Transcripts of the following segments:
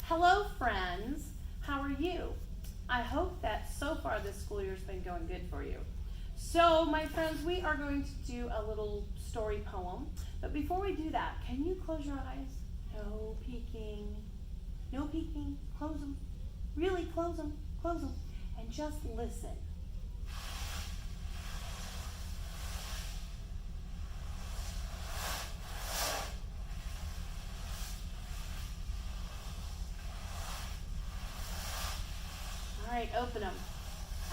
Hello friends, how are you? I hope that so far this school year has been going good for you. So my friends, we are going to do a little story poem, but before we do that, can you close your eyes? No peeking, close them, really close them, and just listen. All right, open them.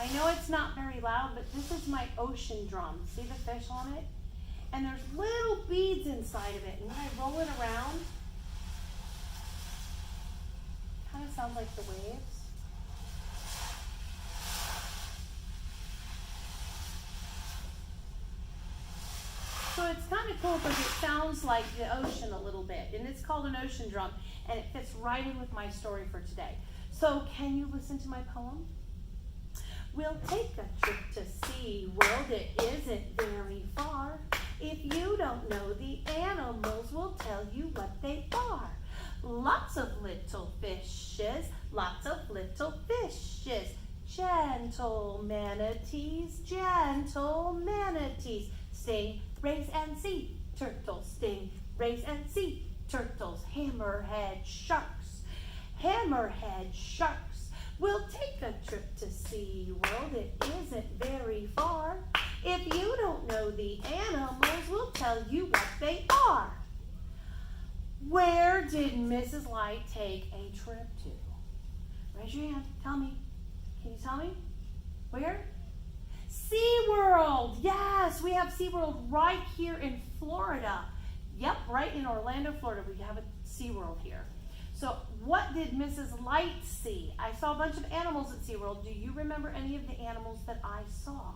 I know it's not very loud, but this is my ocean drum. See the fish on it? And there's little beads inside of it. And when I roll it around, it kind of sounds like the waves. So it's kind of cool because it sounds like the ocean a little bit. And it's called an ocean drum. And it fits right in with my story for today. So can you listen to my poem? We'll take a trip to SeaWorld, it isn't very far. If you don't know the animals, we'll tell you what they are. Lots of little fishes, gentle manatees, stingrays and sea turtles, hammerhead sharks. We'll take a trip to SeaWorld, it isn't very far. If you don't know the animals, we'll tell you what they are. Where did Mrs. Light take a trip to? Raise your hand, tell me. Can you tell me? Where? SeaWorld, yes, we have SeaWorld right here in Florida. Yep, right in Orlando, Florida, we have a SeaWorld here. So what did Mrs. Light see? I saw a bunch of animals at SeaWorld. Do you remember any of the animals that I saw?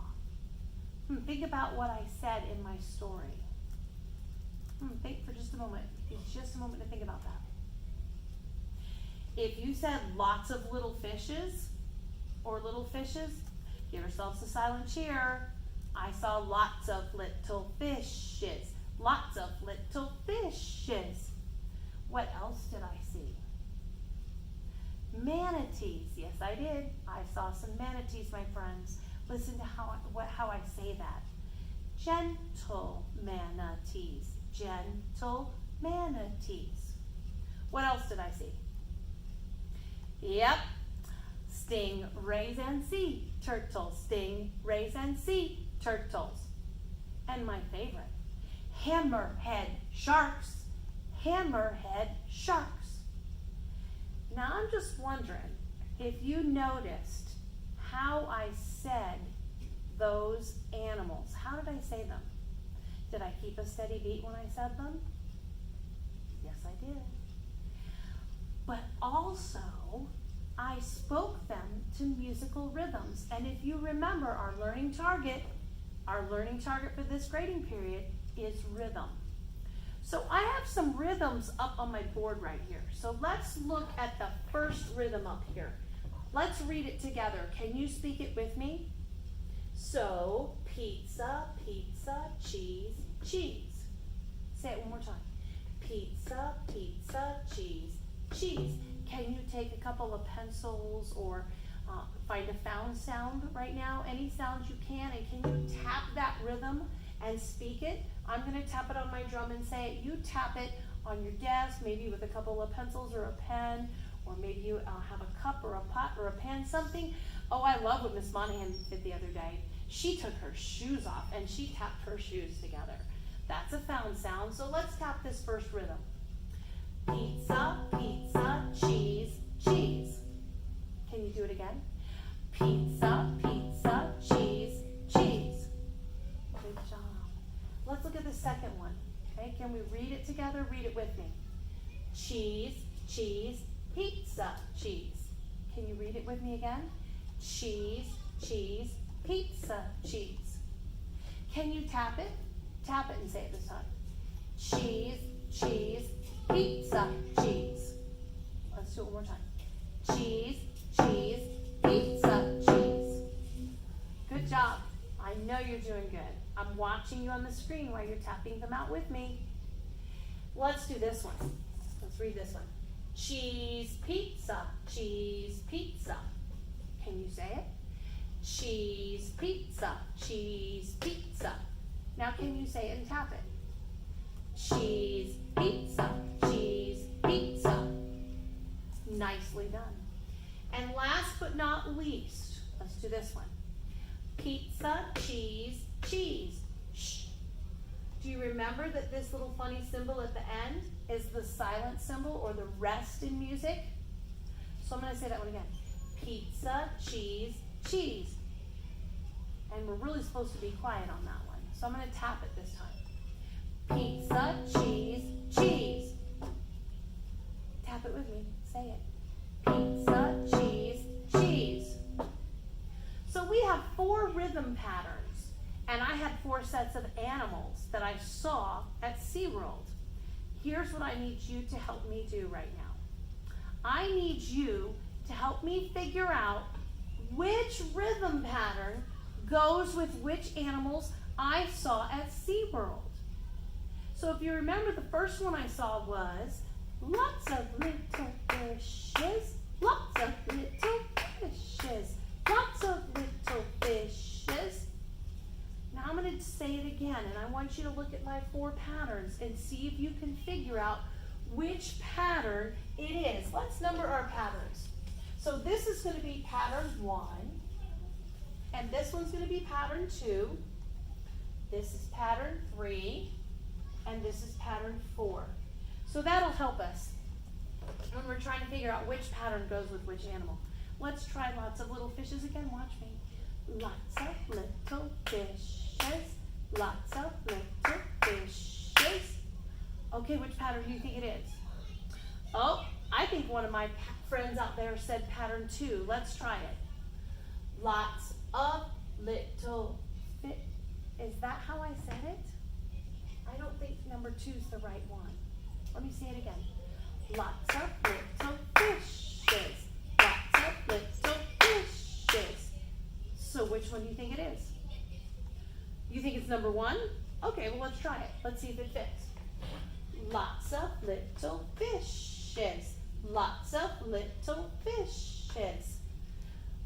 Think about what I said in my story. Think for just a moment. It's just a moment to think about that. If you said lots of little fishes, give yourselves a silent cheer. I saw lots of little fishes. What else did I see? Manatees. Yes, I did. I saw some manatees, my friends. Listen to how I say that. Gentle manatees. What else did I see? Yep. Stingrays and sea turtles. And my favorite, hammerhead sharks. Now I'm just wondering if you noticed how I said those animals. How did I say them? Did I keep a steady beat when I said them? Yes, I did. But also, I spoke them to musical rhythms. And if you remember, our learning target for this grading period is rhythm. So I have some rhythms up on my board right here. So let's look at the first rhythm up here. Let's read it together. Can you speak it with me? So, pizza, cheese. Say it one more time. Pizza, cheese. Can you take a couple of pencils or find a found sound right now? Any sounds you can, and can you tap that rhythm and speak it? I'm going to tap it on my drum and say it. You tap it on your desk, maybe with a couple of pencils or a pen, or maybe you have a cup or a pot or a pan, something. Oh, I love what Miss Monahan did the other day. She took her shoes off and she tapped her shoes together. That's a found sound. So let's tap this first rhythm. Pizza, cheese. Can you do it again? Pizza, cheese. Good job. Let's look at the second one. Okay, can we read it together? Read it with me. Cheese, pizza, cheese. Can you read it with me again? Cheese, pizza, cheese. Can you tap it? Tap it and say it this time. Cheese, pizza, cheese. Let's do it one more time. Cheese, pizza, cheese. Good job. I know you're doing good. I'm watching you on the screen while you're tapping them out with me. Let's do this one. Let's read this one. Cheese pizza, cheese pizza. Can you say it? Cheese pizza, cheese pizza. Now can you say it and tap it? Cheese pizza, cheese pizza. Nicely done. And last but not least, let's do this one. Pizza, cheese, cheese. Shh. Do you remember that this little funny symbol at the end is the silent symbol or the rest in music? So I'm going to say that one again. Pizza, cheese, cheese. And we're really supposed to be quiet on that one. So I'm going to tap it this time. Pizza, cheese, cheese. Tap it with me. Say it. Pizza, cheese, cheese. So we have 4 rhythm patterns, and I had 4 sets of animals that I saw at SeaWorld. Here's what I need you to help me do right now. I need you to help me figure out which rhythm pattern goes with which animals I saw at SeaWorld. So if you remember, the first one I saw was lots of little fishes, lots of little fishes, lots of little fishes. Now I'm going to say it again, and I want you to look at my 4 patterns and see if you can figure out which pattern it is. Let's number our patterns. So this is going to be pattern 1, and this one's going to be pattern 2, this is pattern 3, and this is pattern 4. So that'll help us when we're trying to figure out which pattern goes with which animal. Let's try lots of little fishes again. Watch me. Lots of little fishes. Lots of little fishes. Okay, which pattern do you think it is? Oh, I think one of my friends out there said pattern 2. Let's try it. Lots of little fish. Is that how I said it? I don't think number 2 is the right one. Let me say it again. Lots of little fishes. Lots of little fishes. So which one do you think it is? You think it's number 1? Okay, well let's try it. Let's see if it fits. Lots of little fishes. Lots of little fishes.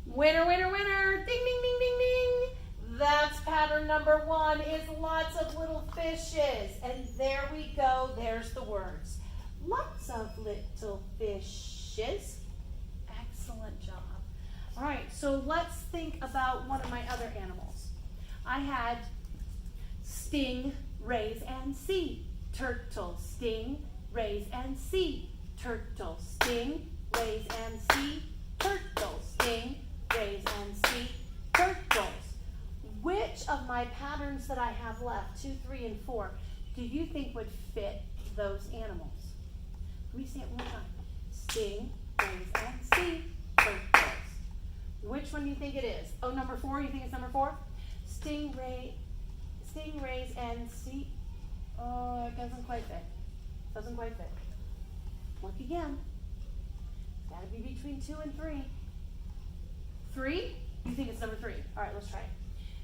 Winner, winner, winner. Ding, ding, ding, ding, ding. That's pattern number 1 is lots of little fishes. And there we go. There's the words. Lots of little fishes. Excellent job. All right, so let's think about one of my other animals. I had sting, rays, and sea turtle. Sting, rays, and sea turtle. Sting, rays, and sea turtle. Sting, rays, and sea turtles. Which of my patterns that I have left, 2, 3, and 4, do you think would fit those animals? Let me say it one more time. Sting, rays, and sea turtles. Which one do you think it is? Oh, number 4, you think it's number 4? Stingrays, and sea. Oh, it doesn't quite fit. Doesn't quite fit. Look again. It's gotta be between 2 and 3. 3? You think it's number 3. All right, let's try it.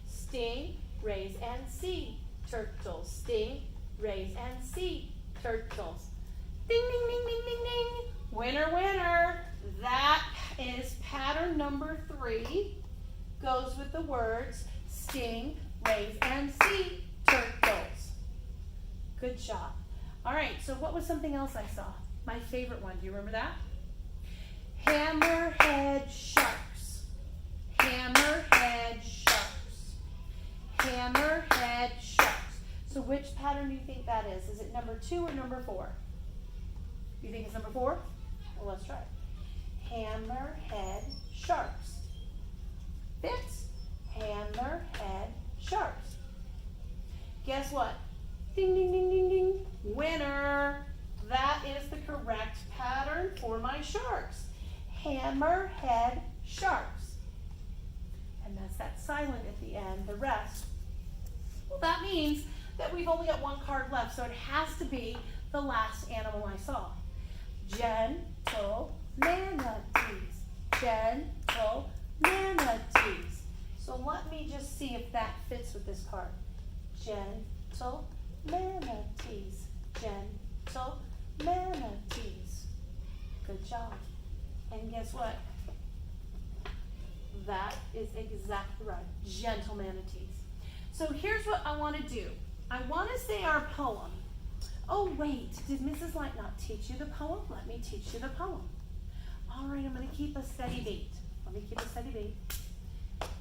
Sting, rays, and sea turtles. Sting, rays, and sea turtles. Ding, ding, ding, ding, ding, ding. Winner, winner. That is pattern number 3. Goes with the words sting, rays, and sea turtles. Good job. All right, so what was something else I saw? My favorite one. Do you remember that? Hammerhead sharks. Hammerhead sharks. Hammerhead sharks. So which pattern do you think that is? Is it number 2 or number 4? You think it's number 4? Well, let's try it. Hammerhead sharks. Fits. Hammerhead sharks. Guess what? Ding, ding, ding, ding, ding. Winner. That is the correct pattern for my sharks. Hammerhead sharks. And that's that silent at the end, the rest. Well, that means that we've only got 1 card left, so it has to be the last animal I saw. Gentle manatees. Gentle manatees. So let me just see if that fits with this card. Gentle manatees. Gentle manatees. Good job. And guess what? That is exactly right. Gentle manatees. So here's what I want to do. I want to say our poem. Oh wait, did Mrs. Light not teach you the poem? Let me teach you the poem. All right, I'm going to keep a steady beat. Let me keep a steady beat.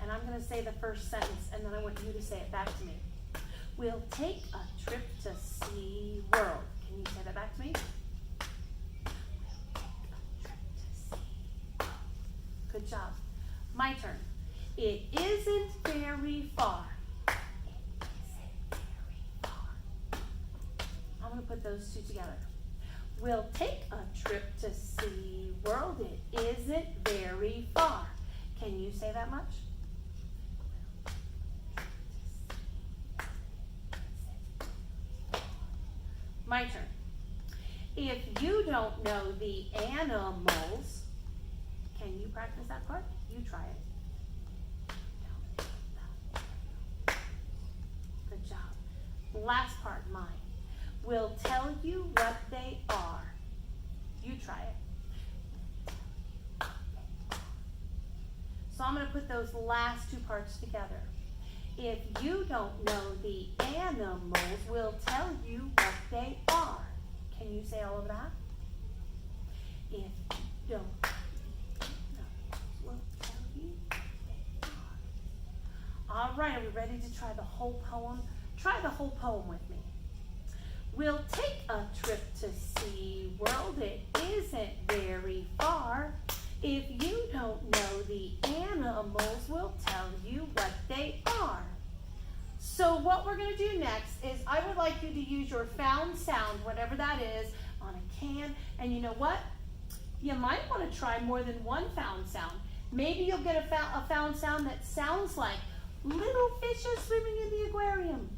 And I'm going to say the first sentence, and then I want you to say it back to me. We'll take a trip to Sea World. Can you say that back to me? Good job. My turn. It isn't very far. It isn't very far. I'm going to put those two together. We'll take a trip to Sea World. It isn't very far. Can you say that much? My turn. If you don't know the animals, can you practice that part? You try it. Good job. Last part, mine. We'll tell you what they are. You try it. So I'm going to put those last two parts together. If you don't know the animals, we'll tell you what they are. Can you say all of that? If you don't know, we'll tell you what they are. All right, are we ready to try the whole poem? Try the whole poem with me. We'll take a trip to Sea World. It isn't very far. If you don't know the animals, we'll tell you what they are. So what we're going to do next is I would like you to use your found sound, whatever that is, on a can. And you know what? You might want to try more than one found sound. Maybe you'll get a found sound that sounds like little fishes swimming in the aquarium.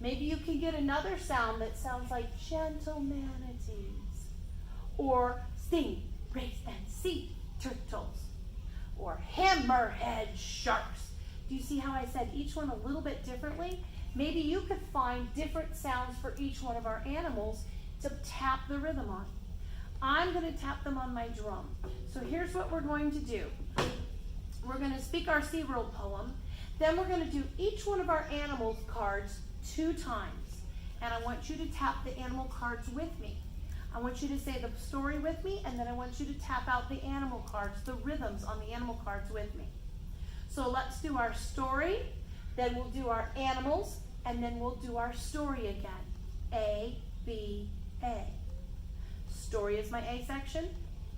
Maybe you can get another sound that sounds like gentle manatees, or sting, rays, and sea turtles, or hammerhead sharks. Do you see how I said each one a little bit differently? Maybe you could find different sounds for each one of our animals to tap the rhythm on. I'm going to tap them on my drum. So here's what we're going to do. We're going to speak our SeaWorld poem. Then we're going to do each one of our animals cards 2 times. And I want you to tap the animal cards with me. I want you to say the story with me, and then I want you to tap out the animal cards, the rhythms on the animal cards with me. So let's do our story, then we'll do our animals, and then we'll do our story again. A, B, A. Story is my A section,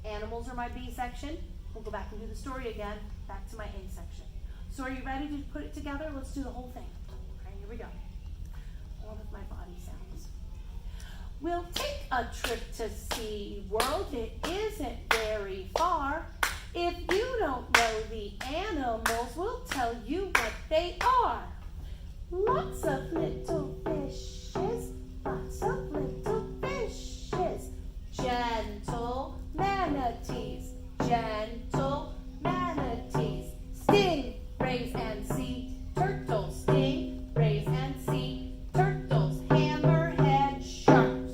animals are my B section. We'll go back and do the story again, back to my A section. So are you ready to put it together? Let's do the whole thing. Okay, here we go. All of my body sounds. We'll take a trip to Sea World. It isn't very far. If you don't know the animals, we'll tell you what they are. Lots of little fishes, lots of little fishes. Gentle manatees, gentle manatees. Stingrays and sea turtles, stingrays and sea turtles. Hammerhead sharks,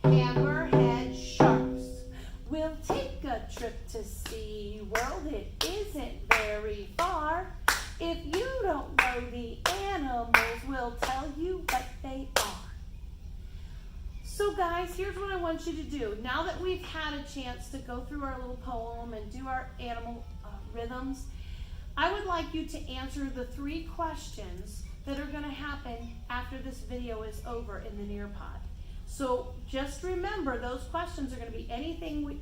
hammerhead sharks. We'll take a trip to Sea World. It isn't very far. If you don't know the animals, we'll tell you what they are. So guys, here's what I want you to do. Now that we've had a chance to go through our little poem and do our animal rhythms, I would like you to answer the 3 questions that are going to happen after this video is over in the Nearpod. So just remember, those questions are going to be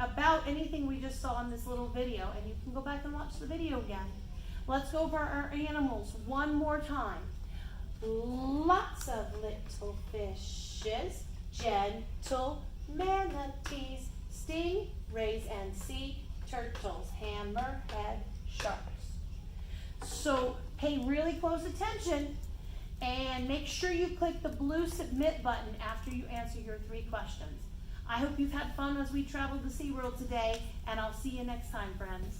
about anything we just saw in this little video, and you can go back and watch the video again. Let's go over our animals one more time. Lots of little fishes, gentle manatees, stingrays and sea turtles, hammerhead sharks. So pay really close attention and make sure you click the blue submit button after you answer your 3 questions. I hope you've had fun as we traveled to SeaWorld today, and I'll see you next time, friends.